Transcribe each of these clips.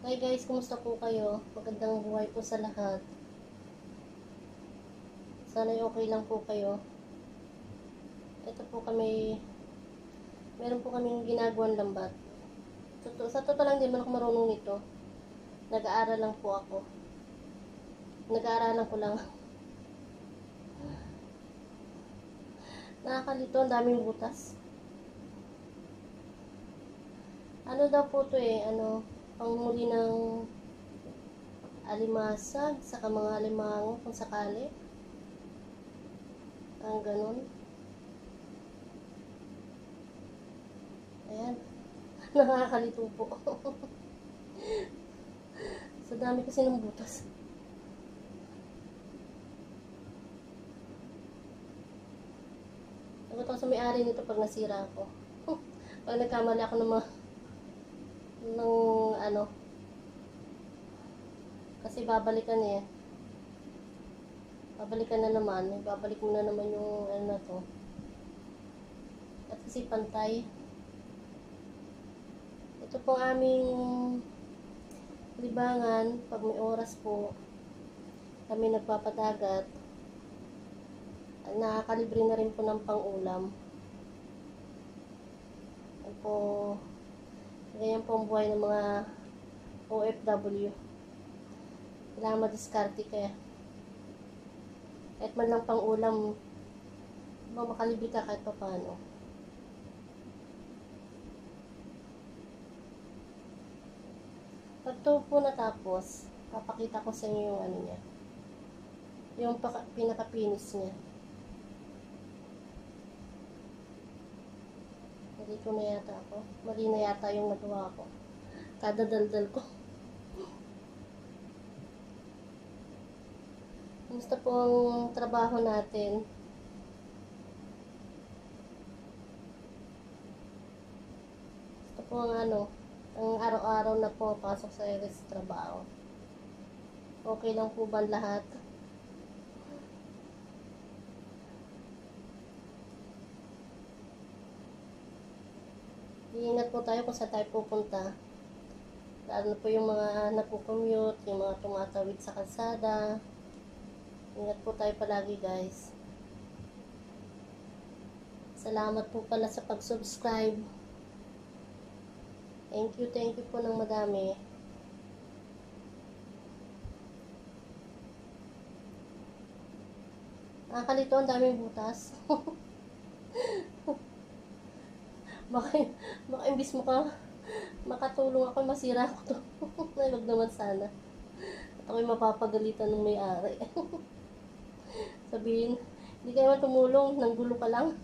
Hi guys, kumusta po kayo? Magandang buhay po sa lahat. Sana okay lang po kayo. Ito po meron po kaming ginagawang lambat. Sa totoo lang, din man ako marunong nito. Nag-aaral lang po ako. Nag-aaralan ko lang. Nakakalito, ang daming butas. Ano daw po to pangmuli ng alimasag, saka mga alimango kung sakali. Ang ganun. Ayan. Nakakalito po. Sa dami kasi ng butas. Ako to sa may-ari nito pag nasira ako. Pag nagkamali ako ng kasi babalikan babalikan na naman, babalik mo na naman yung na to, at kasi pantay. Ito po aming libangan pag may oras po kami nagpapadagat. Nakakalibre na rin po ng pang-ulam. Ganyan po ang buhay ng mga OFW. Kailangan madiskarte kaya. Kahit man lang pang-ulam, makalibre ka kahit pa paano. Pag ito po natapos, papakita ko sa inyo yung niya. Yung pinaka-finish niya. Dito na yata ako. Mali na yata yung nagawa ko. Kada daldal ko. Gusto po ang trabaho natin. Gusto po ang araw-araw na pumapasok sa trabaho. Okay lang po ba lahat? Iingat po tayo kung saan tayo pupunta. Lalo po yung mga nagko-commute, yung mga tumatawid sa kalsada. Ingat po tayo palagi guys. Salamat po pala sa pag-subscribe. Thank you po ng madami. Nakakalito, ang daming butas. Baka imbis mo ka makatulong ako, masira ako to. Nalog naman sana. At ako'y mapapagalitan ng may-ari. Sabihin, hindi kayo tumulong, nanggulo ka lang.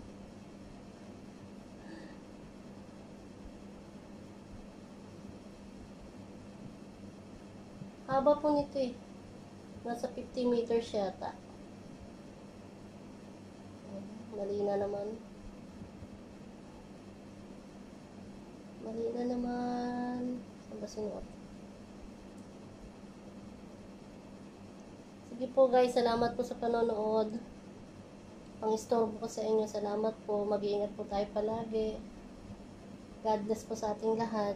Haba po nito Nasa 50 meters yata. Mali na naman. Saan ba sinuot? Sige po guys, salamat po sa panonood. Pang-istorbo ko sa inyo. Salamat po. Mag-iingat po tayo palagi. God bless po sa ating lahat.